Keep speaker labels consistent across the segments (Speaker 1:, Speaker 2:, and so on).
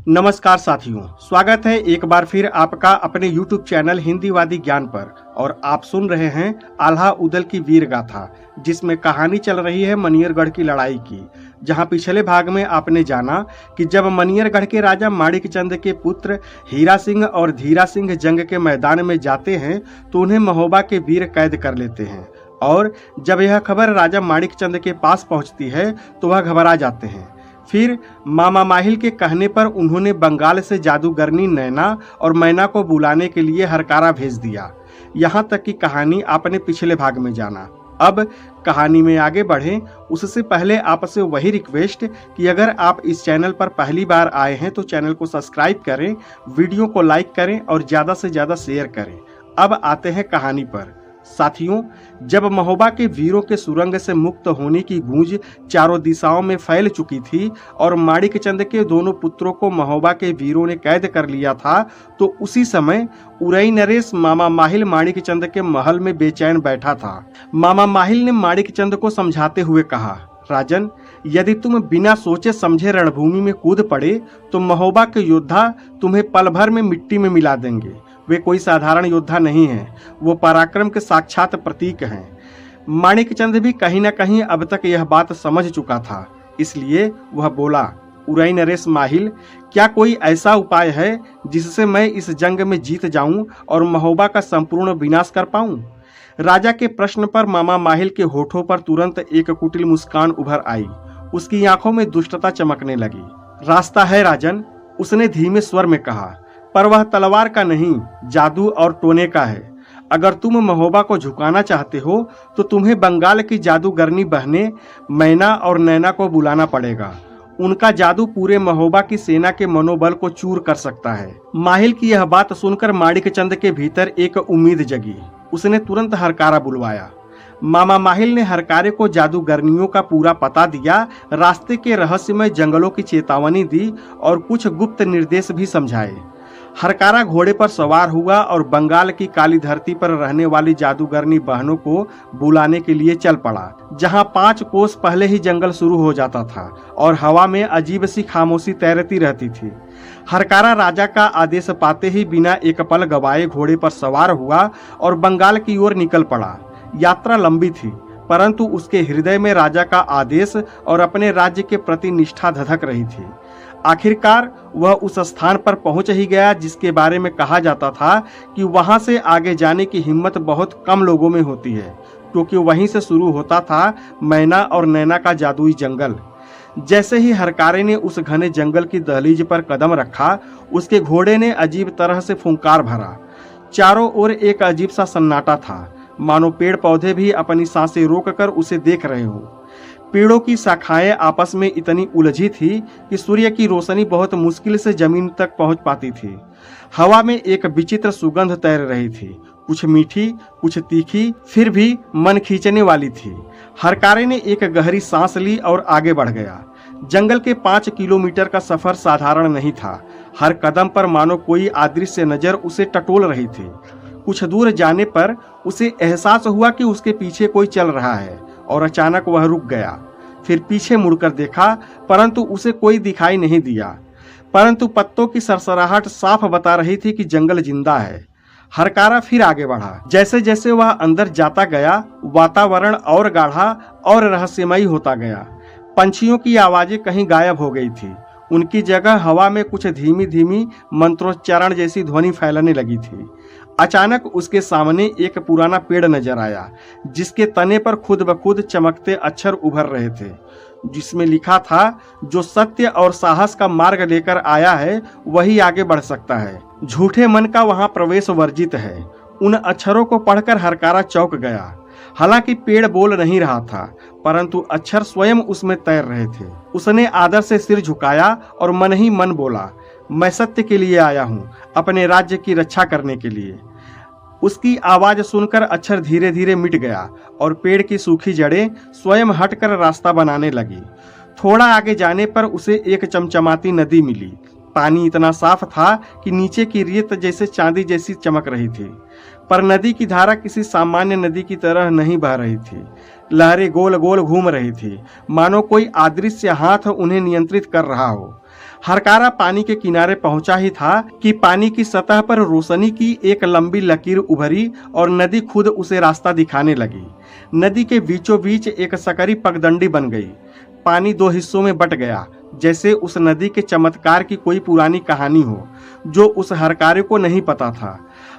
Speaker 1: नमस्कार साथियों, स्वागत है एक बार फिर आपका अपने YouTube चैनल हिंदीवादी ज्ञान पर। और आप सुन रहे हैं आल्हा उदल की वीर गाथा, जिसमें कहानी चल रही है मनियरगढ़ की लड़ाई की। जहां पिछले भाग में आपने जाना कि जब मनियरगढ़ के राजा माणिक चंद के पुत्र हीरा सिंह और धीरा सिंह जंग के मैदान में जाते हैं तो उन्हें महोबा के वीर कैद कर लेते हैं। और जब यह खबर राजा माणिक चंद के पास पहुंचती है तो वह घबरा जाते हैं। फिर मामा माहिल के कहने पर उन्होंने बंगाल से जादूगरनी नैना और मैना को बुलाने के लिए हरकारा भेज दिया। यहाँ तक की कहानी आपने पिछले भाग में जाना। अब कहानी में आगे बढ़ें उससे पहले आपसे वही रिक्वेस्ट कि अगर आप इस चैनल पर पहली बार आए हैं तो चैनल को सब्सक्राइब करें, वीडियो को लाइक करें और ज़्यादा से ज़्यादा शेयर करें। अब आते हैं कहानी पर। साथियों, जब महोबा के वीरों के सुरंग से मुक्त होने की गूंज चारों दिशाओं में फैल चुकी थी और माणिक चंद के दोनों पुत्रों को महोबा के वीरों ने कैद कर लिया था, तो उसी समय उरई नरेश मामा माहिल माणिक चंद के महल में बेचैन बैठा था। मामा माहिल ने माणिक चंद को समझाते हुए कहा, राजन, यदि तुम बिना सोचे समझे रणभूमि में कूद पड़े तो महोबा के योद्धा तुम्हें पल भर में मिट्टी में मिला देंगे। वे कोई साधारण योद्धा नहीं हैं, वो पराक्रम के साक्षात प्रतीक हैं। माणिक चंद भी कहीं न कहीं अब तक यह बात समझ चुका था, इसलिए वह बोला, उरई नरेश माहिल, क्या कोई ऐसा उपाय है जिससे मैं इस जंग में जीत जाऊं और महोबा का संपूर्ण विनाश कर पाऊं? राजा के प्रश्न पर मामा माहिल के होठों पर तुरंत एक कुटिल मुस्कान उभर आई। उसकी आंखों में दुष्टता चमकने लगी। रास्ता है राजन, उसने धीमे स्वर में कहा, पर वह तलवार का नहीं, जादू और टोने का है। अगर तुम महोबा को झुकाना चाहते हो तो तुम्हें बंगाल की जादूगरनी बहनें मैना और नैना को बुलाना पड़ेगा। उनका जादू पूरे महोबा की सेना के मनोबल को चूर कर सकता है। माहिल की यह बात सुनकर माणिक चंद के भीतर एक उम्मीद जगी। उसने तुरंत हरकारा बुलवाया। मामा माहिल ने हरकारे को जादूगरनियों का पूरा पता दिया, रास्ते के रहस्यमय जंगलों की चेतावनी दी और कुछ गुप्त निर्देश भी समझाए। हरकारा घोड़े पर सवार हुआ और बंगाल की काली धरती पर रहने वाली जादूगरनी बहनों को बुलाने के लिए चल पड़ा। जहां 5 कोस पहले ही जंगल शुरू हो जाता था और हवा में अजीब सी खामोशी तैरती रहती थी। हरकारा राजा का आदेश पाते ही बिना एक पल गवाए घोड़े पर सवार हुआ और बंगाल की ओर निकल पड़ा। यात्रा लंबी थी, परंतु उसके हृदय में राजा का आदेश और अपने राज्य के प्रति निष्ठा धधक रही थी। आखिरकार वह उस स्थान पर पहुंच ही गया जिसके बारे में कहा जाता था कि वहां से आगे जाने की हिम्मत बहुत कम लोगों में होती है, क्योंकि वहीं से शुरू होता था मैना और नैना का जादुई जंगल। जैसे ही हरकारे ने उस घने जंगल की दहलीज पर कदम रखा, उसके घोड़े ने अजीब तरह से फुंकार भरा। चारों ओर एक अजीब सा सन्नाटा था, मानो पेड़ पौधे भी अपनी सांसें रोककर उसे देख रहे हो। पेड़ों की शाखाएं आपस में इतनी उलझी थी कि सूर्य की रोशनी बहुत मुश्किल से जमीन तक पहुंच पाती थी। हवा में एक विचित्र सुगंध तैर रही थी, कुछ मीठी, कुछ तीखी, फिर भी मन खींचने वाली थी। हरकारे ने एक गहरी सांस ली और आगे बढ़ गया। जंगल के 5 किलोमीटर का सफर साधारण नहीं था। हर कदम पर मानो कोई अदृश्य नजर उसे टटोल रही थी। कुछ दूर जाने पर उसे एहसास हुआ कि उसके पीछे कोई चल रहा है और अचानक वह रुक गया। फिर पीछे मुड़कर देखा, परंतु उसे कोई दिखाई नहीं दिया, परंतु पत्तों की सरसराहट साफ बता रही थी कि जंगल जिंदा है। हरकारा फिर आगे बढ़ा। जैसे जैसे वह अंदर जाता गया, वातावरण और गाढ़ा और रहस्यमयी होता गया। पंछियों की आवाजें कहीं गायब हो गई थी। उनकी जगह हवा में कुछ धीमी धीमी मंत्रोच्चारण जैसी ध्वनि फैलने लगी थी। अचानक उसके सामने एक पुराना पेड़ नजर आया, जिसके तने पर खुद ब खुद चमकते अक्षर उभर रहे थे, जिसमें लिखा था, जो सत्य और साहस का मार्ग लेकर आया है वही आगे बढ़ सकता है। झूठे मन का वहां प्रवेश वर्जित है। उन अक्षरों को पढ़कर हरकारा चौंक गया। हालांकि पेड़ बोल नहीं रहा था, परंतु अक्षर स्वयं उसमें तैर रहे थे। उसने आदर से सिर झुकाया और मन ही मन बोला, मैं सत्य के लिए आया हूँ, अपने राज्य की रक्षा करने के लिए। उसकी आवाज सुनकर अक्षर धीरे धीरे मिट गया और पेड़ की सूखी जड़ें स्वयं हटकर रास्ता बनाने लगी। थोड़ा आगे जाने पर उसे एक चमचमाती नदी मिली। पानी इतना साफ था कि नीचे की रेत जैसे चांदी जैसी चमक रही थी, पर नदी की धारा किसी सामान्य नदी की तरह नहीं बह रही थी। लहरें गोल गोल घूम रही थी, मानो कोई अदृश्य हाथ उन्हें नियंत्रित कर रहा हो। हरकारा पानी के किनारे पहुंचा ही था कि पानी की सतह पर रोशनी की एक लंबी लकीर उभरी और नदी खुद उसे रास्ता दिखाने लगी। नदी के बीचों बीच एक सकरी पगडंडी बन गई। पानी दो हिस्सों में बट गया, जैसे उस नदी के चमत्कार की कोई पुरानी कहानी हो जो उस हरकारे को नहीं पता था।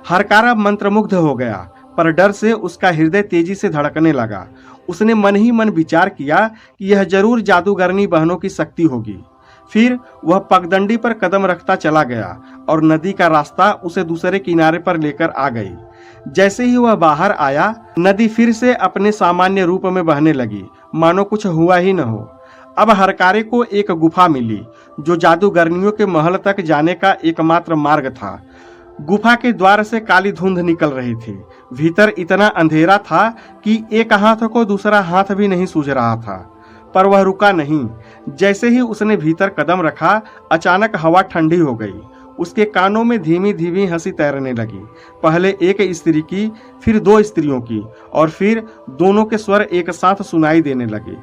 Speaker 1: हरकारा मंत्रमुग्ध हो गया, पर डर से उसका हृदय तेजी से धड़कने लगा। उसने मन ही मन विचार किया कि यह जरूर जादूगरनी बहनों की शक्ति होगी। फिर वह पगडंडी पर कदम रखता चला गया और नदी का रास्ता उसे दूसरे किनारे पर लेकर आ गई। जैसे ही वह बाहर आया, नदी फिर से अपने सामान्य रूप में बहने लगी, मानो कुछ हुआ ही न हो। अब हरकारे को एक गुफा मिली जो जादूगरनियों के महल तक जाने का एकमात्र मार्ग था। गुफा के द्वार से काली धुंध निकल रही थी। भीतर इतना अंधेरा था कि एक हाथ को दूसरा हाथ भी नहीं सूझ रहा था, पर वह रुका नहीं। जैसे ही उसने भीतर कदम रखा, अचानक हवा ठंडी हो गई। उसके कानों में धीमी धीमी हंसी तैरने लगी। पहले एक स्त्री की, फिर दो स्त्रियों की, और फिर दोनों के स्वर एक साथ सुनाई देने लगे।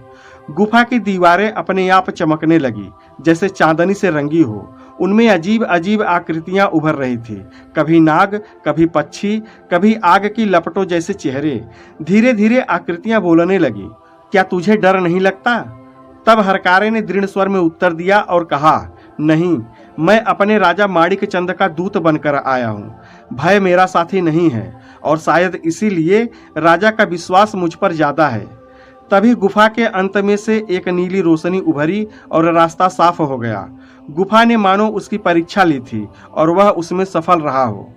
Speaker 1: गुफा की दीवारें अपने आप चमकने लगी, जैसे चांदनी से रंगी हो। उनमें अजीब अजीब आकृतियां उभर रही थी, कभी नाग, कभी पक्षी, कभी आग की लपटों जैसे चेहरे। धीरे धीरे आकृतियां बोलने लगी, क्या तुझे डर नहीं लगता? तब हरकारे ने दृढ़ स्वर में उत्तर दिया और कहा, नहीं, मैं अपने राजा माणिक चंद का दूत बनकर आया हूँ। भय मेरा साथी नहीं है, और शायद इसीलिए राजा का विश्वास मुझ पर ज्यादा है। तभी गुफा के अंत में से एक नीली रोशनी उभरी और रास्ता साफ हो गया। गुफा ने मानो उसकी परीक्षा ली थी और वह उसमें सफल रहा हो।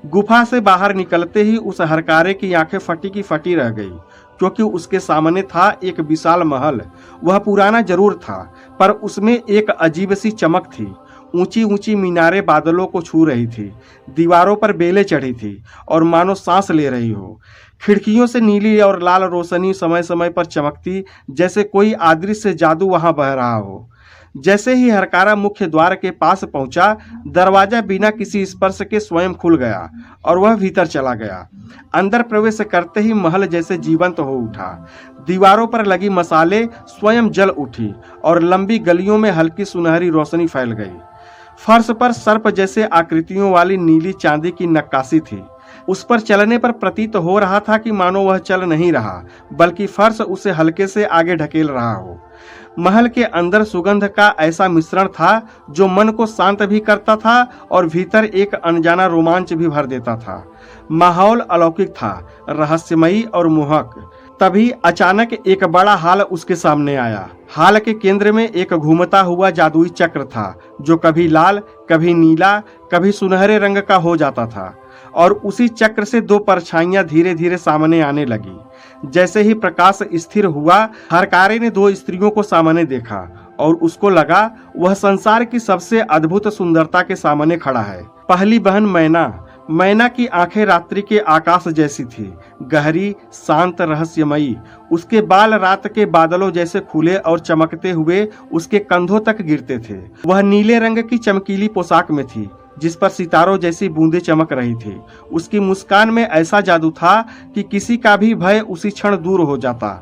Speaker 1: गुफा से बाहर निकलते ही उस हरकारे की आंखें फटी की फटी रह गई, क्योंकि उसके सामने था एक विशाल महल। वह पुराना जरूर था, पर उसमें एक अजीब सी चमक थी। ऊंची ऊंची मीनारें बादलों को छू रही थी, दीवारों पर बेलें चढ़ी थी और मानो सांस ले रही हो। खिड़कियों से नीली और लाल रोशनी समय समय पर चमकती, जैसे कोई अदृश्य जादू वहां बह रहा हो। जैसे ही हरकारा मुख्य द्वार के पास पहुंचा, दरवाजा बिना किसी स्पर्श के स्वयं खुल गया और वह भीतर चला गया। अंदर प्रवेश करते ही महल जैसे जीवंत हो उठा। दीवारों पर लगी मसाले स्वयं जल उठी और लंबी गलियों में हल्की सुनहरी रोशनी फैल गई। फर्श पर सर्प जैसे आकृतियों वाली नीली चांदी की नक्काशी थी। उस पर चलने पर प्रतीत हो रहा था कि मानो वह चल नहीं रहा, बल्कि फर्श उसे हल्के से आगे ढकेल रहा हो। महल के अंदर सुगंध का ऐसा मिश्रण था जो मन को शांत भी करता था और भीतर एक अनजाना रोमांच भी भर देता था। माहौल अलौकिक था, रहस्यमयी और मोहक। तभी अचानक एक बड़ा हाल उसके सामने आया। हाल के केंद्र में एक घूमता हुआ जादुई चक्र था, जो कभी लाल, कभी नीला, कभी सुनहरे रंग का हो जाता था, और उसी चक्र से दो परछाइयां धीरे धीरे सामने आने लगी। जैसे ही प्रकाश स्थिर हुआ, हरकारे ने दो स्त्रियों को सामने देखा और उसको लगा वह संसार की सबसे अद्भुत सुंदरता के सामने खड़ा है। पहली बहन मैना की आंखें रात्रि के आकाश जैसी थी, गहरी, शांत, रहस्यमयी। उसके बाल रात के बादलों जैसे खुले और चमकते हुए उसके कंधों तक गिरते थे। वह नीले रंग की चमकीली पोशाक में थी, जिस पर सितारों जैसी बूंदें चमक रही थी। उसकी मुस्कान में ऐसा जादू था कि किसी का भी भय उसी क्षण दूर हो जाता।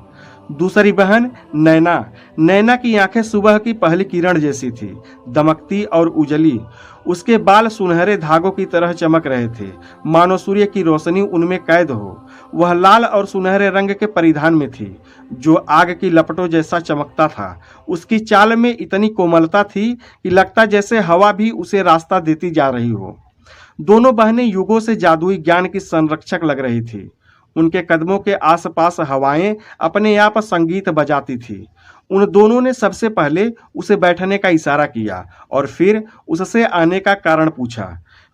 Speaker 1: दूसरी बहन नैना की आंखें सुबह की पहली किरण जैसी थी, दमकती और उजली। उसके बाल सुनहरे धागों की तरह चमक रहे थे, मानो सूर्य की रोशनी उनमें कैद हो। वह लाल और सुनहरे रंग के परिधान में थी, जो आग की लपटों जैसा चमकता था। उसकी चाल में इतनी कोमलता थी कि लगता जैसे हवा भी उसे रास्ता देती जा रही हो। दोनों बहनें युगों से जादुई ज्ञान की संरक्षक लग रही थी। उनके कदमों के आसपास हवाएं अपने आप संगीत बजाती थी। उन दोनों ने सबसे पहले उसे बैठने का इशारा किया और फिर उससे आने का कारण पूछा।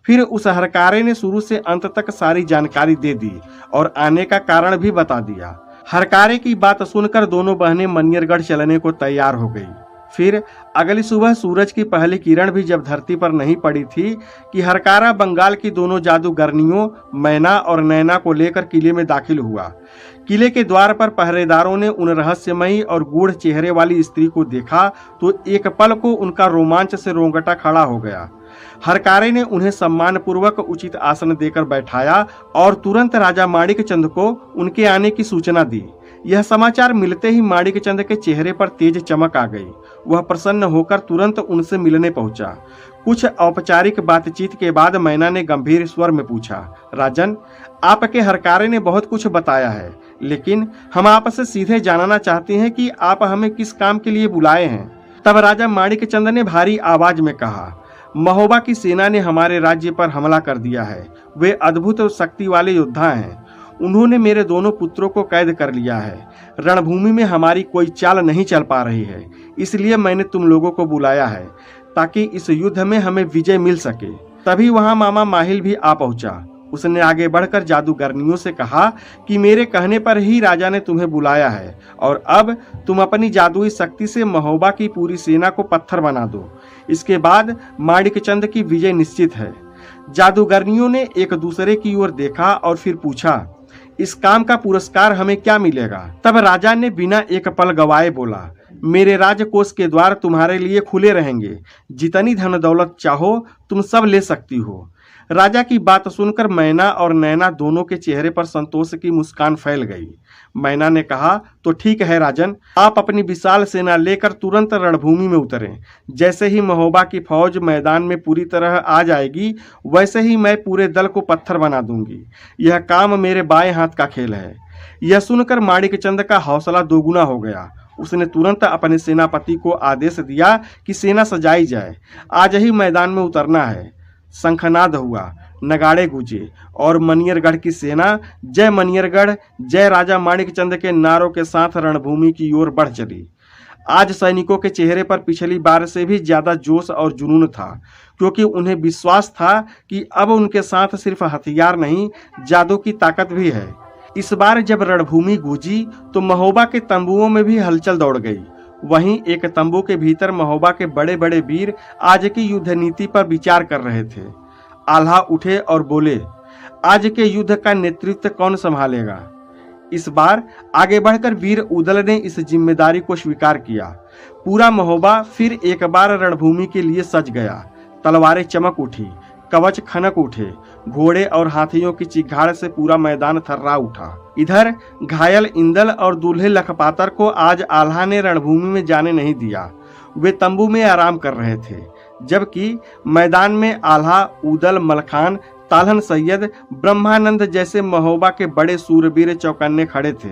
Speaker 1: फिर उस हरकारे ने शुरू से अंत तक सारी जानकारी दे दी और आने का कारण भी बता दिया। हरकारे की बात सुनकर दोनों बहनें मनियरगढ़ चलने को तैयार हो गई। फिर अगली सुबह सूरज की पहली किरण भी जब धरती पर नहीं पड़ी थी कि हरकारा बंगाल की दोनों जादूगरनियों मैना और नैना को लेकर किले में दाखिल हुआ। किले के द्वार पर पहरेदारों ने उन रहस्यमयी और गूढ़ चेहरे वाली स्त्री को देखा तो एक पल को उनका रोमांच से रोंगटा खड़ा हो गया। हरकारे ने उन्हें सम्मानपूर्वक उचित आसन देकर बैठाया और तुरंत राजा माणिक चंद को उनके आने की सूचना दी। यह समाचार मिलते ही माणिक चंद के चेहरे पर तेज चमक आ गई। वह प्रसन्न होकर तुरंत उनसे मिलने पहुंचा। कुछ औपचारिक बातचीत के बाद मैना ने गंभीर स्वर में पूछा, राजन, आपके हरकारे ने बहुत कुछ बताया है, लेकिन हम आपसे सीधे जानना चाहते हैं कि आप हमें किस काम के लिए बुलाए हैं। तब राजा माणिक चंद ने भारी आवाज में कहा, महोबा की सेना ने हमारे राज्य पर हमला कर दिया है। वे अद्भुत शक्ति वाले योद्धा हैं। उन्होंने मेरे दोनों पुत्रों को कैद कर लिया है। रणभूमि में हमारी कोई चाल नहीं चल पा रही है, इसलिए मैंने तुम लोगों को बुलाया है ताकि इस युद्ध में हमें विजय मिल सके। तभी वहां मामा माहिल भी आ पहुंचा। उसने आगे बढ़कर जादूगरनियों से कहा कि मेरे कहने पर ही राजा ने तुम्हें बुलाया है और अब तुम अपनी जादुई शक्ति से महोबा की पूरी सेना को पत्थर बना दो। इसके बाद माणिक चंद की विजय निश्चित है। जादूगरनियों ने एक दूसरे की ओर देखा और फिर पूछा, इस काम का पुरस्कार हमें क्या मिलेगा? तब राजा ने बिना एक पल गवाए बोला, मेरे राजकोष के द्वार तुम्हारे लिए खुले रहेंगे। जितनी धन दौलत चाहो तुम सब ले सकती हो। राजा की बात सुनकर मैना और नैना दोनों के चेहरे पर संतोष की मुस्कान फैल गई। मैना ने कहा, तो ठीक है राजन, आप अपनी विशाल सेना लेकर तुरंत रणभूमि में उतरें। जैसे ही महोबा की फौज मैदान में पूरी तरह आ जाएगी, वैसे ही मैं पूरे दल को पत्थर बना दूंगी। यह काम मेरे बाएं हाथ का खेल है। यह सुनकर माणिक चंद का हौसला दोगुना हो गया। उसने तुरंत अपने सेनापति को आदेश दिया कि सेना सजाई जाए। आज ही मैदान में उतरना है। शंखनाद हुआ, नगाड़े गूंजे और मनियरगढ़ की सेना जय मनियरगढ़, जय राजा माणिक चंद के नारों के साथ रणभूमि की ओर बढ़ चली। आज सैनिकों के चेहरे पर पिछली बार से भी ज्यादा जोश और जुनून था, क्योंकि उन्हें विश्वास था कि अब उनके साथ सिर्फ हथियार नहीं, जादू की ताकत भी है। इस बार जब रणभूमि गूंजी तो महोबा के तंबुओं में भी हलचल दौड़ गई। वहीं एक तंबू के भीतर महोबा के बड़े बड़े वीर आज की युद्ध नीति पर विचार कर रहे थे। आल्हा उठे और बोले, आज के युद्ध का नेतृत्व कौन संभालेगा? इस बार आगे बढ़कर वीर उदल ने इस जिम्मेदारी को स्वीकार किया। पूरा महोबा फिर एक बार रणभूमि के लिए सज गया। तलवारें चमक उठी, कवच खनक उठे, घोड़े और हाथियों की चिघाड़ से पूरा मैदान थर्रा उठा। इधर घायल इंदल और दूल्हे लखपातर को आज आल्हा ने रणभूमि में जाने नहीं दिया। वे तंबू में आराम कर रहे थे, जबकि मैदान में आल्हा, उदल, मलखान, ताल्हन सैयद, ब्रह्मानंद जैसे महोबा के बड़े सूरवीर चौकन्ने खड़े थे।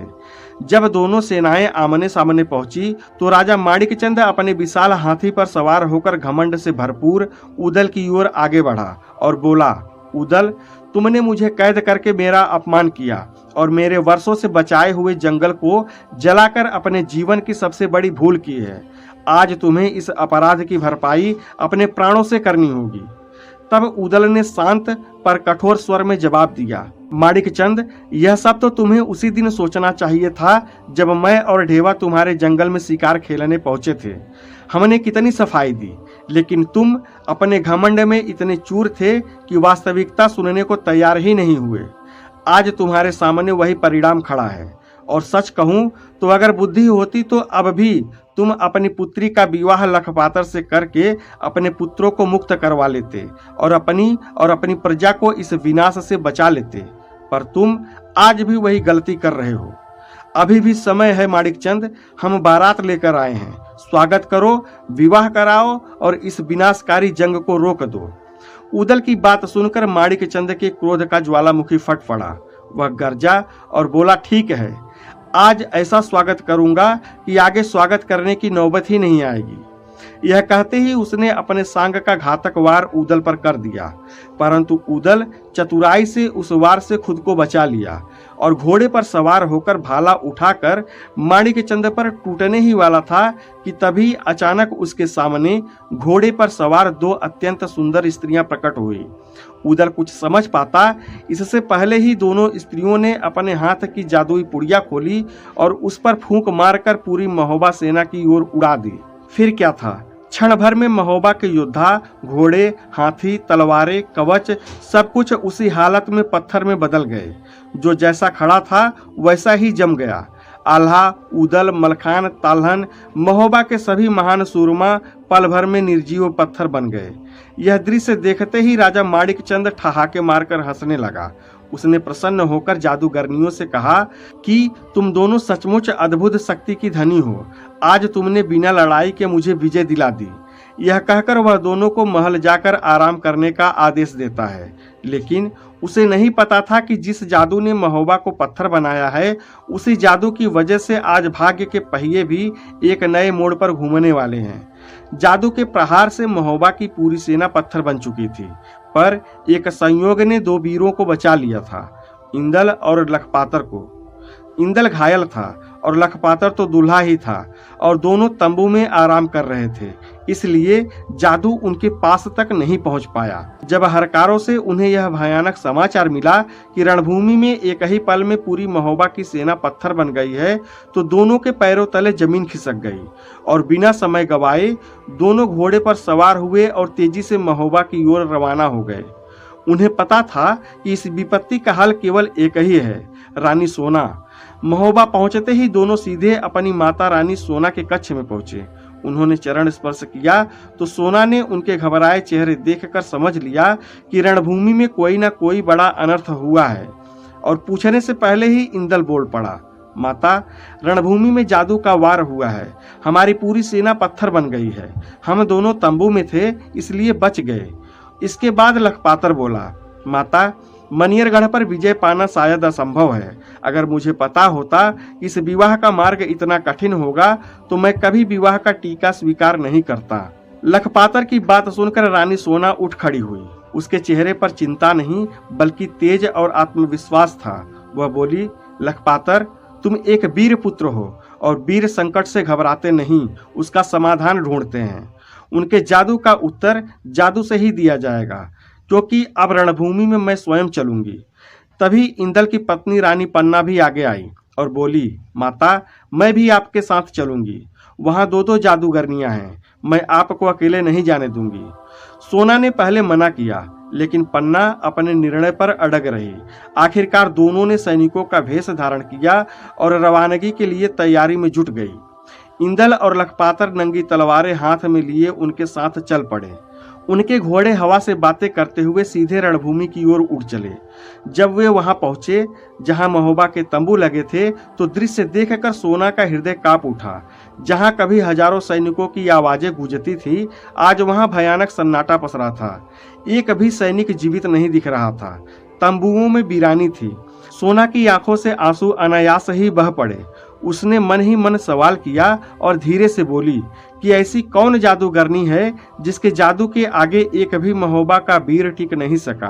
Speaker 1: जब दोनों सेनाएं आमने सामने पहुंची तो राजा माणिक चंद अपने विशाल हाथी पर सवार होकर घमंड से भरपूर उदल की ओर आगे बढ़ा और बोला, उदल, तुमने मुझे कैद करके मेरा अपमान किया और मेरे वर्षों से बचाए हुए जंगल को जलाकर अपने जीवन की सबसे बड़ी भूल की है। आज तुम्हें इस अपराध की भरपाई अपने प्राणों से करनी होगी। तब उदल ने शांत पर कठोर स्वर में जवाब दिया, माणिक चंद, यह सब तो तुम्हें उसी दिन सोचना चाहिए था जब मैं और ढेवा तुम्हारे जंगल में शिकार खेलने पहुंचे थे। हमने कितनी सफाई दी, लेकिन तुम अपने घमंड में इतने चूर थे कि वास्तविकता सुनने को तैयार ही नहीं हुए। आज तुम्हारे सामने वही परिणाम खड़ा है और सच कहूं तो अगर बुद्धि होती तो अब भी तुम अपनी पुत्री का विवाह लखपातर से करके अपने पुत्रों को मुक्त करवा लेते और अपनी प्रजा को इस विनाश से बचा लेते, पर तुम आज भी वही गलती कर रहे हो। अभी भी समय है माणिक चंद, हम बारात लेकर आए हैं। स्वागत करो, विवाह कराओ और इस विनाशकारी जंग को रोक दो। उदल की बात सुनकर माणिक चंद के क्रोध का ज्वालामुखी फट पड़ा। वह गरजा और बोला, ठीक है, आज ऐसा स्वागत करूंगा कि आगे स्वागत करने की नौबत ही नहीं आएगी। यह कहते ही उसने अपने सांग का घातक वार उदल पर कर दिया, परंतु उदल चतुराई से उस वार से खुद को बचा लिया और घोड़े पर सवार होकर भाला उठाकर माणिक चंद पर टूटने ही वाला था कि तभी अचानक उसके सामने घोड़े पर सवार दो अत्यंत सुंदर स्त्रियां प्रकट हुई। उदल कुछ समझ पाता इससे पहले ही दोनों स्त्रियों ने अपने हाथ की जादुई पुड़िया खोली और उस पर फूंक मारकर पूरी महोबा सेना की ओर उड़ा दी। फिर क्या था, क्षण भर में महोबा के योद्धा, घोड़े, हाथी, तलवारें, कवच सब कुछ उसी हालत में पत्थर में बदल गए। जो जैसा खड़ा था वैसा ही जम गया। आल्हा, उदल, मलखान, ताल्हन, महोबा के सभी महान सूरमा पल भर में निर्जीव पत्थर बन गए। यह दृश्य देखते ही राजा माणिक चंद ठहाके मारकर हंसने लगा। उसने प्रसन्न होकर जादूगरनियों से कहा कि तुम दोनों सचमुच अद्भुत शक्ति की धनी हो। आज तुमने बिना लड़ाई के मुझे विजय दिला दी। यह कहकर वह दोनों को महल जाकर आराम करने का आदेश देता है। लेकिन उसे नहीं पता था कि जिस जादू ने महोबा को पत्थर बनाया है, उसी जादू की वजह से आज भाग्य के पहिए भी एक नए मोड़ पर घूमने वाले हैं। जादू के प्रहार से महोबा की पूरी सेना पत्थर बन चुकी थी, पर एक संयोग ने दो वीरों को बचा लिया था, इंदल और लखपातर को। इंदल घायल था और लखपातर तो दूल्हा ही था और दोनों तंबू में आराम कर रहे थे, इसलिए जादू उनके पास तक नहीं पहुंच पाया। जब हरकारों से उन्हें यह भयानक समाचार मिला कि रणभूमि में एक ही पल में पूरी महोबा की सेना पत्थर बन गई है, तो दोनों के पैरों तले जमीन खिसक गई और बिना समय गवाए दोनों घोड़े पर सवार हुए और तेजी से महोबा की ओर रवाना हो गए। उन्हें पता था कि इस विपत्ति का हल केवल एक ही है, रानी सोना। महोबा पहुंचते ही दोनों सीधे अपनी माता रानी सोना के कक्ष में पहुंचे। उन्होंने चरण स्पर्श किया तो सोना ने उनके घबराए चेहरे देखकर समझ लिया कि रणभूमि में कोई न कोई बड़ा अनर्थ हुआ है, और पूछने से पहले ही इंदल बोल पड़ा, माता, रणभूमि में जादू का वार हुआ है। हमारी पूरी सेना पत्थर बन गई है। हम दोनों तंबू में थे, इसलिए बच गए। इसके बाद लखपातर बोला, माता, मनियरगढ़ पर विजय पाना शायद असंभव है। अगर मुझे पता होता कि इस विवाह का मार्ग इतना कठिन होगा तो मैं कभी विवाह का टीका स्वीकार नहीं करता। लखपातर की बात सुनकर रानी सोना उठ खड़ी हुई। उसके चेहरे पर चिंता नहीं बल्कि तेज और आत्मविश्वास था। वह बोली, लखपातर, तुम एक वीर पुत्र हो और वीर संकट से घबराते नहीं, उसका समाधान ढूंढते हैं। उनके जादू का उत्तर जादू से ही दिया जाएगा, क्योंकि अब रणभूमि में मैं स्वयं चलूंगी। तभी इंदल की पत्नी रानी पन्ना भी आगे आई और बोली, माता, मैं भी आपके साथ चलूंगी। वहां दो जादूगरनियां हैं, मैं आपको अकेले नहीं जाने दूंगी। सोना ने पहले मना किया, लेकिन पन्ना अपने निर्णय पर अड़ग रही। आखिरकार दोनों ने सैनिकों का भेष धारण किया और रवानगी के लिए तैयारी में जुट गई। इंदल और लखपातर नंगी तलवारें हाथ में लिए उनके साथ चल पड़े। उनके घोड़े हवा से बातें करते हुए सीधे रणभूमि की ओर उड़ चले। जब वे वहां पहुंचे जहां महोबा के तंबू लगे थे, तो दृश्य देखकर सोना का हृदय कांप उठा। जहां कभी हजारों सैनिकों की आवाजें गूंजती थी, आज वहां भयानक सन्नाटा पसरा था। एक भी सैनिक जीवित नहीं दिख रहा था। तंबुओं में वीरानी थी। सोना की आंखों से आंसू अनायास ही बह पड़े। उसने मन ही मन सवाल किया और धीरे से बोली कि ऐसी कौन जादूगरनी है जिसके जादू के आगे एक भी महोबा का वीर टिक नहीं सका।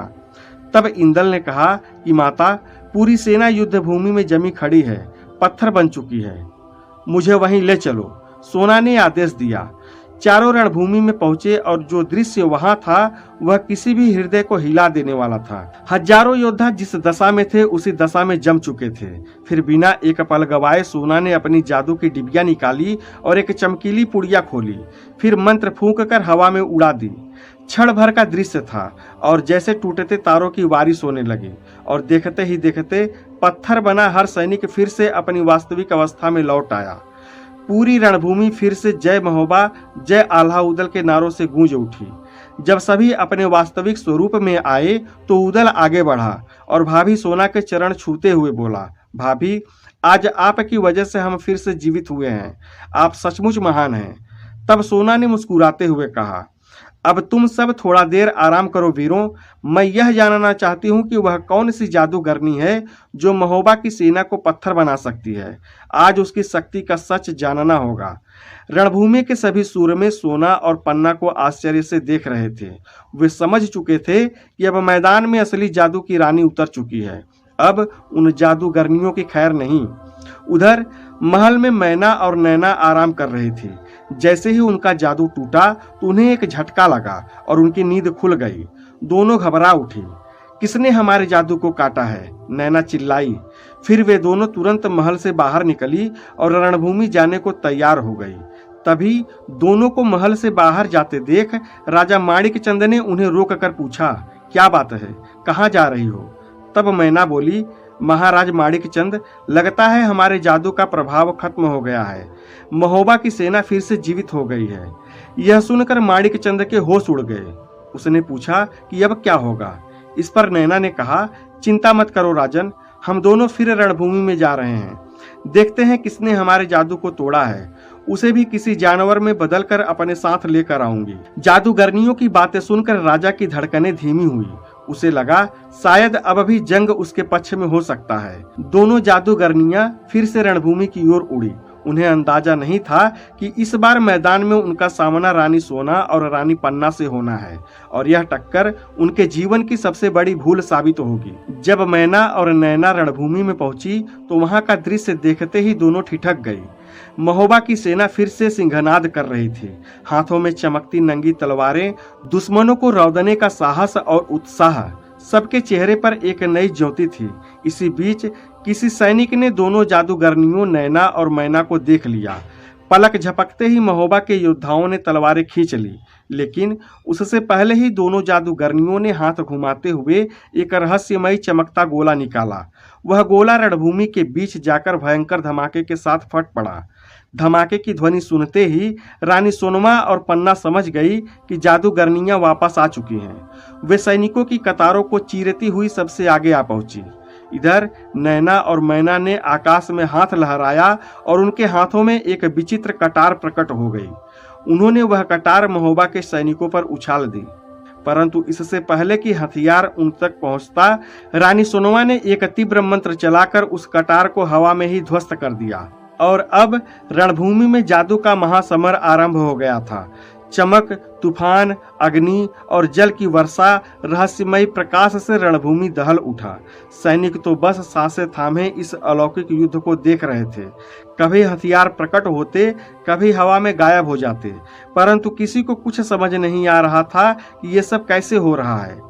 Speaker 1: तब इंदल ने कहा कि माता, पूरी सेना युद्ध भूमि में जमी खड़ी है, पत्थर बन चुकी है, मुझे वहीं ले चलो। सोना ने आदेश दिया। चारों रणभूमि में पहुंचे और जो दृश्य वहां था वह किसी भी हृदय को हिला देने वाला था। हजारों योद्धा जिस दशा में थे उसी दशा में जम चुके थे। फिर बिना एक पल गवाए सोना ने अपनी जादू की डिबिया निकाली और एक चमकीली पुड़िया खोली। फिर मंत्र फूंक कर हवा में उड़ा दी। क्षण भर का दृश्य था और जैसे टूटते तारों की बारिश होने लगी और देखते ही देखते पत्थर बना हर सैनिक फिर से अपनी वास्तविक अवस्था में लौट आया। पूरी रणभूमि फिर से जय महोबा, जय आल्हा उदल के नारों से गूंज उठी। जब सभी अपने वास्तविक स्वरूप में आए तो उदल आगे बढ़ा और भाभी सोना के चरण छूते हुए बोला, भाभी, आज आपकी वजह से हम फिर से जीवित हुए हैं। आप सचमुच महान हैं। तब सोना ने मुस्कुराते हुए कहा, अब तुम सब थोड़ा देर आराम करो वीरों। मैं यह जानना चाहती हूँ कि वह कौन सी जादूगरनी है जो महोबा की सेना को पत्थर बना सकती है। आज उसकी शक्ति का सच जानना होगा। रणभूमि के सभी सूरमे सोना और पन्ना को आश्चर्य से देख रहे थे। वे समझ चुके थे कि अब मैदान में असली जादू की रानी उतर चुकी है। अब उन जादूगरनियों की खैर नहीं। उधर महल में मैना और नैना आराम कर रही थी। जैसे ही उनका जादू टूटा तो उन्हें एक झटका लगा और उनकी नींद खुल गई। दोनों घबरा उठी। किसने हमारे जादू को काटा है? नैना चिल्लाई। फिर वे दोनों तुरंत महल से बाहर निकली और रणभूमि जाने को तैयार हो गई। तभी दोनों को महल से बाहर जाते देख राजा माणिकचंद ने उन्हें रोक कर पूछा, क्या बात है, कहाँ जा रही हो? तब मैना बोली, महाराज माणिकचंद, लगता है हमारे जादू का प्रभाव खत्म हो गया है। महोबा की सेना फिर से जीवित हो गई है। यह सुनकर माणिकचंद के होश उड़ गए। उसने पूछा कि अब क्या होगा? इस पर नैना ने कहा चिंता मत करो राजन, हम दोनों फिर रणभूमि में जा रहे हैं। देखते हैं किसने हमारे जादू को तोड़ा है, उसे भी किसी जानवर में बदलकर अपने साथ लेकर आऊंगी। जादूगरनियों की बातें सुनकर राजा की धड़कनें धीमी हुई। उसे लगा शायद अब भी जंग उसके पक्ष में हो सकता है। दोनों जादूगरनियां फिर से रणभूमि की ओर उड़ी। उन्हें अंदाजा नहीं था कि इस बार मैदान में उनका सामना रानी सोना और रानी पन्ना से होना है और यह टक्कर उनके जीवन की सबसे बड़ी भूल साबित होगी। जब मैना और नैना रणभूमि में पहुंची तो वहां का दृश्य देखते ही दोनों ठिठक गई। महोबा की सेना फिर से सिंहनाद कर रही थी। हाथों में चमकती नंगी तलवारें, दुश्मनों को रौंदने का साहस और उत्साह, सबके चेहरे पर एक नई ज्योति थी। इसी बीच किसी सैनिक ने दोनों जादूगरनियों नैना और मैना को देख लिया। पलक झपकते ही महोबा के योद्धाओं ने तलवारें खींच ली, लेकिन उससे पहले ही दोनों जादूगरनियों ने हाथ घुमाते हुए एक रहस्यमयी चमकता गोला निकाला। वह गोला रणभूमि के बीच जाकर भयंकर धमाके के साथ फट पड़ा। धमाके की ध्वनि सुनते ही रानी सोनमा और पन्ना समझ गई कि जादूगरनियां वापस आ चुकी हैं। वे सैनिकों की कतारों को चीरती हुई सबसे आगे आ पहुंची। इधर नैना और मैना ने आकाश में हाथ लहराया और उनके हाथों में एक विचित्र कटार प्रकट हो गई। उन्होंने वह कटार महोबा के सैनिकों पर उछाल दी, परंतु इससे पहले कि हथियार उन तक पहुंचता, रानी सोनवा ने एक तीव्र मंत्र चलाकर उस कटार को हवा में ही ध्वस्त कर दिया और अब रणभूमि में जादू का महासमर आरंभ हो गया था। चमक, तूफान, अग्नि और जल की वर्षा, रहस्यमय प्रकाश से रणभूमि दहल उठा। सैनिक तो बस सांसें थामे इस अलौकिक युद्ध को देख रहे थे। कभी हथियार प्रकट होते, कभी हवा में गायब हो जाते, परंतु किसी को कुछ समझ नहीं आ रहा था कि ये सब कैसे हो रहा है।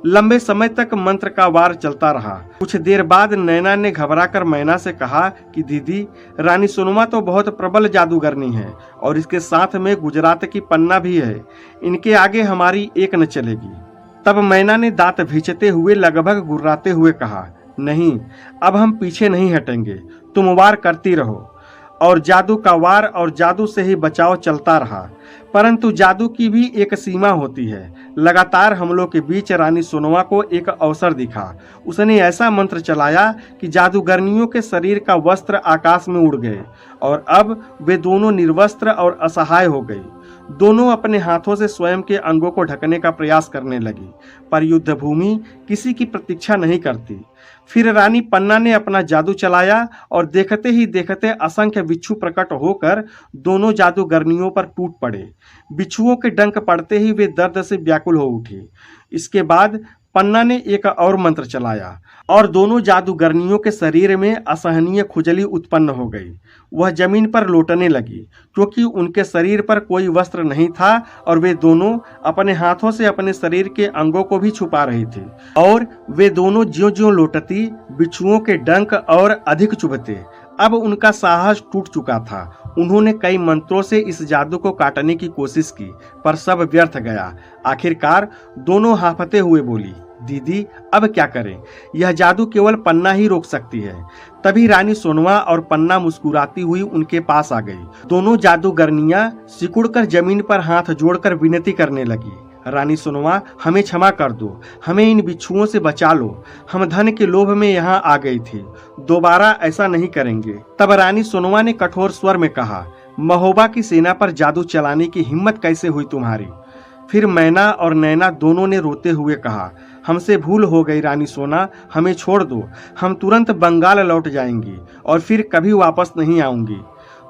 Speaker 1: लंबे समय तक मंत्र का वार चलता रहा। कुछ देर बाद नैना ने घबराकर मैना से कहा कि दीदी, रानी सोनमा तो बहुत प्रबल जादूगरनी है और इसके साथ में गुजरात की पन्ना भी है। इनके आगे हमारी एक न चलेगी। तब मैना ने दांत भींचते हुए लगभग गुर्राते हुए कहा, नहीं, अब हम पीछे नहीं हटेंगे, तुम वार करती रहो। और जादू का वार और जादू से ही बचाव चलता रहा। परंतु जादू की भी एक सीमा होती है। लगातार हमलों के बीच रानी सोनवा को एक अवसर दिखा। उसने ऐसा मंत्र चलाया कि जादूगरनियों के शरीर का वस्त्र आकाश में उड़ गए और अब वे दोनों निर्वस्त्र और असहाय हो गई। दोनों अपने हाथों से स्वयं के अंगों को ढकने का प्रयास करने लगी, पर युद्ध भूमि किसी की प्रतीक्षा नहीं करती। फिर रानी पन्ना ने अपना जादू चलाया और देखते ही देखते असंख्य बिच्छू प्रकट होकर दोनों जादूगरनियों पर टूट पड़े। बिच्छुओं के डंक पड़ते ही वे दर्द से व्याकुल हो उठी। इसके बाद पन्ना ने एक और मंत्र चलाया और दोनों जादूगरनियों के शरीर में असहनीय खुजली उत्पन्न हो गई। वह जमीन पर लोटने लगी क्योंकि उनके शरीर पर कोई वस्त्र नहीं था और वे दोनों अपने हाथों से अपने शरीर के अंगों को भी छुपा रही थी। और वे दोनों ज्यों-ज्यों लोटती, बिच्छुओं के डंक और अधिक चुभते। अब उनका साहस टूट चुका था। उन्होंने कई मंत्रों से इस जादू को काटने की कोशिश की, पर सब व्यर्थ गया। आखिरकार दोनों हांफते हुए बोली, दीदी, अब क्या करें? यह जादू केवल पन्ना ही रोक सकती है। तभी रानी सोनवा और पन्ना मुस्कुराती हुई उनके पास आ गई। दोनों जादूगरनियां सिकुड़कर जमीन पर हाथ जोड़कर विनती करने लगी, रानी सोनवा, हमें क्षमा कर दो, हमें इन बिच्छुओं से बचा लो। हम धन के लोभ में यहाँ आ गई थी, दोबारा ऐसा नहीं करेंगे। तब रानी सोनवा ने कठोर स्वर में कहा, महोबा की सेना पर जादू चलाने की हिम्मत कैसे हुई तुम्हारी? फिर मैना और नैना दोनों ने रोते हुए कहा, हमसे भूल हो गई रानी सोना, हमें छोड़ दो, हम तुरंत बंगाल लौट जाएंगी और फिर कभी वापस नहीं आऊंगी।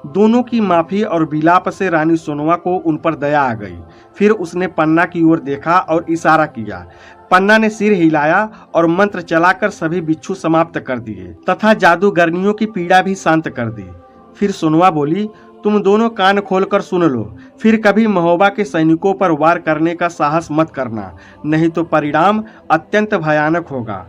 Speaker 1: दोनों की माफी और विलाप से रानी सोनवा को उन पर दया आ गई। फिर उसने पन्ना की ओर देखा और इशारा किया। पन्ना ने सिर हिलाया और मंत्र चलाकर सभी बिच्छू समाप्त कर दिए तथा जादूगरनियों की पीड़ा भी शांत कर दी। फिर सोनवा बोली, तुम दोनों कान खोलकर सुन लो, फिर कभी महोबा के सैनिकों पर वार करने का साहस मत करना, नहीं तो परिणाम अत्यंत भयानक होगा।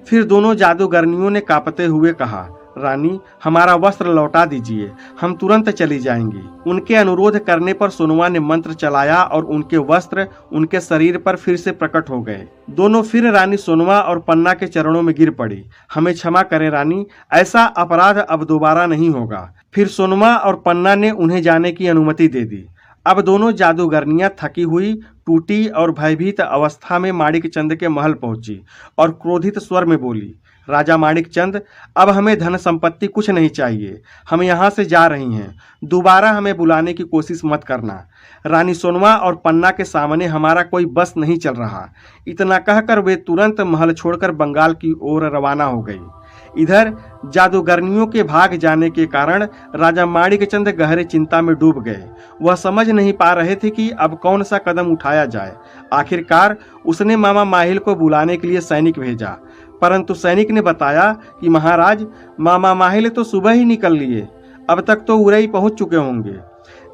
Speaker 1: फिर दोनों जादूगरनियों ने कांपते हुए कहा, रानी, हमारा वस्त्र लौटा दीजिए, हम तुरंत चली जाएंगी। उनके अनुरोध करने पर सोनवा ने मंत्र चलाया और उनके वस्त्र उनके शरीर पर फिर से प्रकट हो गए। दोनों फिर रानी सोनवा और पन्ना के चरणों में गिर पड़ी। हमें क्षमा करें रानी, ऐसा अपराध अब दोबारा नहीं होगा। फिर सोनवा और पन्ना ने उन्हें जाने की अनुमति दे दी। अब दोनों जादूगरनियां थकी हुई, टूटी और भयभीत अवस्था में माणिकचंद के महल पहुंची और क्रोधित स्वर में बोली, राजा माणिकचंद, अब हमें धन संपत्ति कुछ नहीं चाहिए। हम यहाँ से जा रही हैं। दोबारा हमें बुलाने की कोशिश मत करना। रानी सोनवा और पन्ना के सामने हमारा कोई बस नहीं चल रहा। इतना कहकर वे तुरंत महल छोड़कर बंगाल की ओर रवाना हो गई। इधर जादूगरनियों के भाग जाने के कारण राजा माणिकचंद गहरे चिंता में डूब गए। वह समझ नहीं पा रहे थे कि अब कौन सा कदम उठाया जाए। आखिरकार उसने मामा माहिल को बुलाने के लिए सैनिक भेजा, परंतु सैनिक ने बताया कि महाराज, मामा माहिल तो सुबह ही निकल लिए, अब तक तो उरई पहुंच चुके होंगे।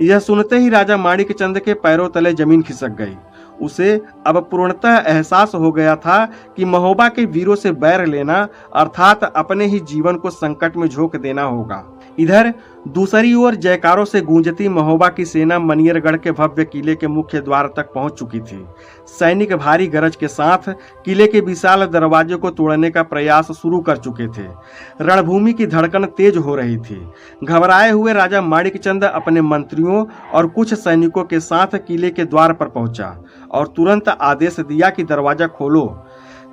Speaker 1: यह सुनते ही राजा माणिकचंद के पैरों तले जमीन खिसक गई। उसे अब पूर्णतः एहसास हो गया था कि महोबा के वीरों से बैर लेना अर्थात अपने ही जीवन को संकट में झोंक देना होगा। इधर दूसरी ओर जयकारों से गूंजती महोबा की सेना मनियरगढ़ के भव्य किले के मुख्य द्वार तक पहुंच चुकी थी। सैनिक भारी गरज के साथ किले के विशाल दरवाजे को तोड़ने का प्रयास शुरू कर चुके थे। रणभूमि की धड़कन तेज हो रही थी। घबराए हुए राजा माणिकचंद अपने मंत्रियों और कुछ सैनिकों के साथ किले के द्वार पर पहुंचा और तुरंत आदेश दिया कि दरवाजा खोलो।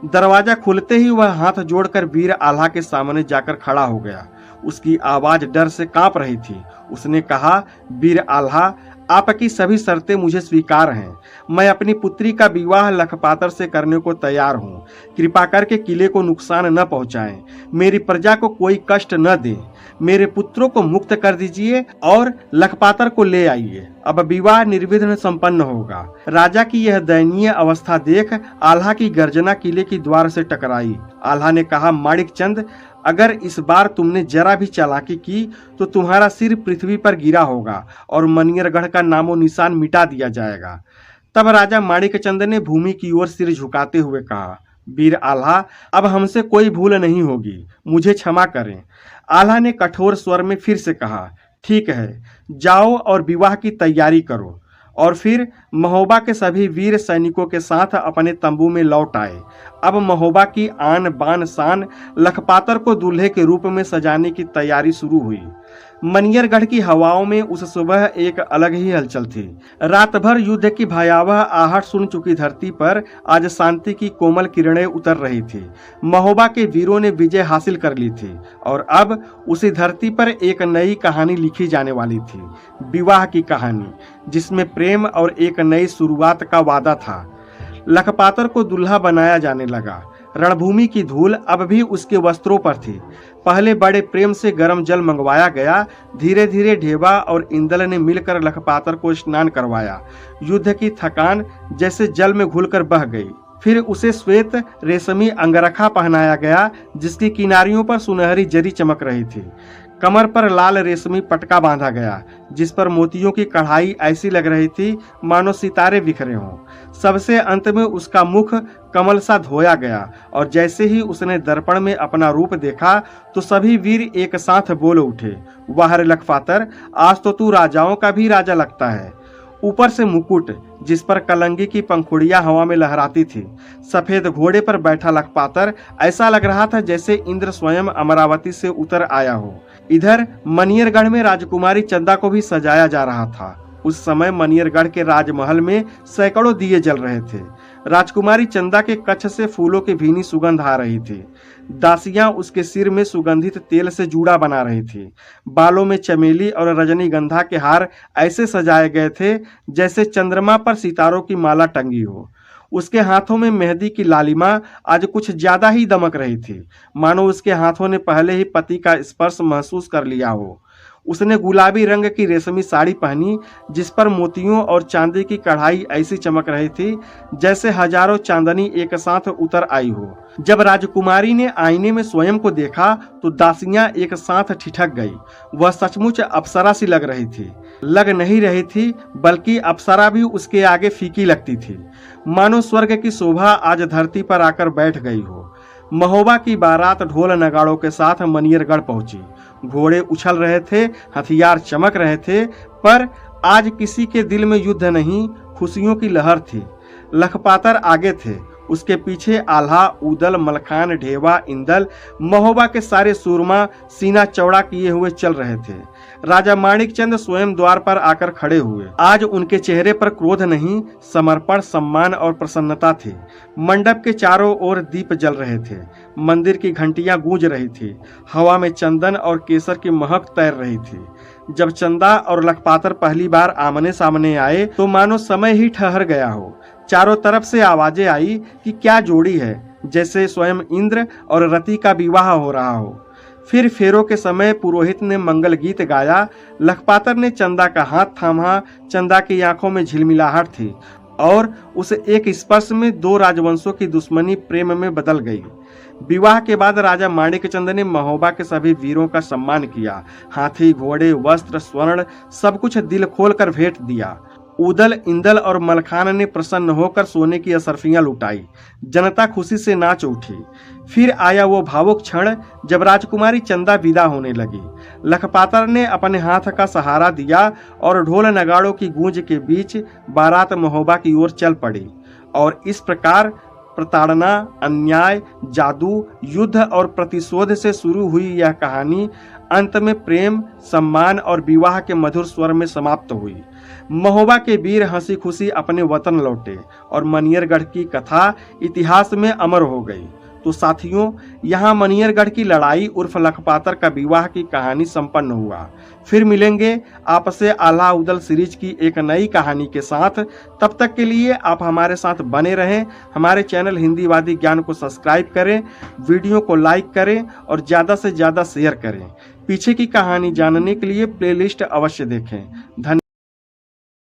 Speaker 1: दरवाजा खुलते ही वह हाथ जोड़कर वीर आल्हा के सामने जाकर खड़ा हो गया। उसकी आवाज डर से कांप रही थी। उसने कहा, वीर आल्हा, आपकी सभी शर्तें मुझे स्वीकार हैं। मैं अपनी पुत्री का विवाह लखपातर से करने को तैयार हूँ। कृपा करके किले को नुकसान न पहुँचाएं, मेरी प्रजा को कोई कष्ट न दें। मेरे पुत्रों को मुक्त कर दीजिए और लखपातर को ले आइए। अब विवाह निर्विघ्न संपन्न होगा। राजा की यह दयनीय अवस्था देख आल्हा की गर्जना किले की द्वार से टकराई। आल्हा ने कहा, माणिकचंद, अगर इस बार तुमने जरा भी चालाकी की तो तुम्हारा सिर पृथ्वी पर गिरा होगा और मनियरगढ़ का नामो निशान मिटा दिया जाएगा। तब राजा माणिकचंद ने भूमि की ओर सिर झुकाते हुए कहा, वीर आल्हा, अब हमसे कोई भूल नहीं होगी, मुझे क्षमा करें। आल्हा ने कठोर स्वर में फिर से कहा, ठीक है, जाओ और विवाह की तैयारी करो। और फिर महोबा के सभी वीर सैनिकों के साथ अपने तंबू में लौट आए। अब महोबा की आन बान शान लखपातर को दूल्हे के रूप में सजाने की तैयारी शुरू हुई। मनियरगढ़ की हवाओं में उस सुबह एक अलग ही हलचल थी। रात भर युद्ध की भयावह आहट सुन चुकी धरती पर आज शांति की कोमल किरणें उतर रही थी। महोबा के वीरों ने विजय हासिल कर ली थी और अब उसी धरती पर एक नई कहानी लिखी जाने वाली थी, विवाह की कहानी, जिसमें प्रेम और एक नई शुरुआत का वादा था। लखपातर को दुल्हा बनाया जाने लगा। रणभूमि की धूल अब भी उसके वस्त्रों पर थी। पहले बड़े प्रेम से गर्म जल मंगवाया गया। धीरे धीरे ढेबा और इंदल ने मिलकर लखपातर को स्नान करवाया। युद्ध की थकान जैसे जल में घुलकर बह गई। फिर उसे श्वेत रेशमी अंगरखा पहनाया गया, जिसकी किनारियों पर सुनहरी जरी चमक रही थी। कमर पर लाल रेशमी पटका बांधा गया, जिस पर मोतियों की कढ़ाई ऐसी लग रही थी मानो सितारे बिखरे हों। सबसे अंत में उसका मुख कमल सा धोया गया और जैसे ही उसने दर्पण में अपना रूप देखा तो सभी वीर एक साथ बोल उठे, वाह रे लखपातर, आज तो तू राजाओं का भी राजा लगता है। ऊपर से मुकुट, जिस पर कलंगी की पंखुड़ियां हवा में लहराती थी। सफेद घोड़े पर बैठा लखपातर ऐसा लग रहा था जैसे इंद्र स्वयं अमरावती से उतर आया हो। इधर मनियरगढ़ में राजकुमारी चंदा को भी सजाया जा रहा था। उस समय मनियरगढ़ के राजमहल में सैकड़ों दिए जल रहे थे। राजकुमारी चंदा के कच्छ से फूलों की भीनी सुगंध आ रही थी। दासियां उसके सिर में सुगंधित तेल से जूड़ा बना रही थी। बालों में चमेली और रजनीगंधा के हार ऐसे सजाए गए थे जैसे चंद्रमा पर सितारों की माला टंगी हो। उसके हाथों में मेहंदी की लालिमा आज कुछ ज्यादा ही दमक रही थी, मानो उसके हाथों ने पहले ही पति का स्पर्श महसूस कर लिया हो। उसने गुलाबी रंग की रेशमी साड़ी पहनी, जिस पर मोतियों और चांदी की कढ़ाई ऐसी चमक रही थी जैसे हजारों चांदनी एक साथ उतर आई हो। जब राजकुमारी ने आईने में स्वयं को देखा तो दासियां एक साथ ठिठक गई। वह सचमुच अप्सरा सी लग रही थी। लग नहीं रही थी, बल्कि अप्सरा भी उसके आगे फीकी लगती थी, मानो स्वर्ग की शोभा आज धरती पर आकर बैठ गई हो। महोबा की बारात ढोल नगाड़ों के साथ मनियरगढ़ पहुंची। घोड़े उछल रहे थे, हथियार चमक रहे थे, पर आज किसी के दिल में युद्ध नहीं, खुशियों की लहर थी। लखपातर आगे थे। उसके पीछे आल्हा, उदल, मलखान, ढेवा, इंदल, महोबा के सारे सूरमा सीना चौड़ा किए हुए चल रहे थे। राजा माणिकचंद स्वयं द्वार पर आकर खड़े हुए। आज उनके चेहरे पर क्रोध नहीं, समर्पण, सम्मान और प्रसन्नता थी। मंडप के चारों ओर दीप जल रहे थे। मंदिर की घंटियां गूंज रही थी। हवा में चंदन और केसर की महक तैर रही थी। जब चंदा और लखपातर पहली बार आमने सामने आए तो मानो समय ही ठहर गया हो। चारों तरफ से आवाजें आई कि क्या जोड़ी है, जैसे स्वयं इंद्र और रति का विवाह हो रहा हो। फिर फेरों के समय पुरोहित ने मंगल गीत गाया। लखपातर ने चंदा का हाथ थामा। चंदा की आंखों में झिलमिलाहट थी और उस एक स्पर्श में दो राजवंशों की दुश्मनी प्रेम में बदल गई। विवाह के बाद राजा माणिकचंद ने महोबा के सभी वीरों का सम्मान किया। हाथी, घोड़े, वस्त्र, स्वर्ण सब कुछ दिल खोलकर भेंट दिया। उदल, इंदल और मलखान ने प्रसन्न होकर सोने की असरफियां लुटाई। जनता खुशी से नाच उठी। फिर आया वो भावुक क्षण जब राजकुमारी चंदा विदा होने लगी। लखपातर ने अपने हाथ का सहारा दिया और ढोल नगाड़ों की गूंज के बीच बारात महोबा की ओर चल पड़ी। और इस प्रकार प्रताड़ना, अन्याय, जादू, युद्ध और प्रतिशोध से शुरू हुई यह कहानी अंत में प्रेम, सम्मान और विवाह के मधुर स्वर में समाप्त हुई। महोबा के वीर हंसी खुशी अपने वतन लौटे और मनियरगढ़ की कथा इतिहास में अमर हो गई। तो साथियों, यहाँ मनियरगढ़ की लड़ाई उर्फ लखपातर का विवाह की कहानी संपन्न हुआ। फिर मिलेंगे आपसे आल्हा उदल सीरीज की एक नई कहानी के साथ। तब तक के लिए आप हमारे साथ बने रहें। हमारे चैनल हिंदीवादी ज्ञान को सब्सक्राइब करें, वीडियो को लाइक करें और ज़्यादा से ज़्यादा शेयर करें। पीछे की कहानी जानने के लिए प्लेलिस्ट अवश्य देखें। धन्यवाद।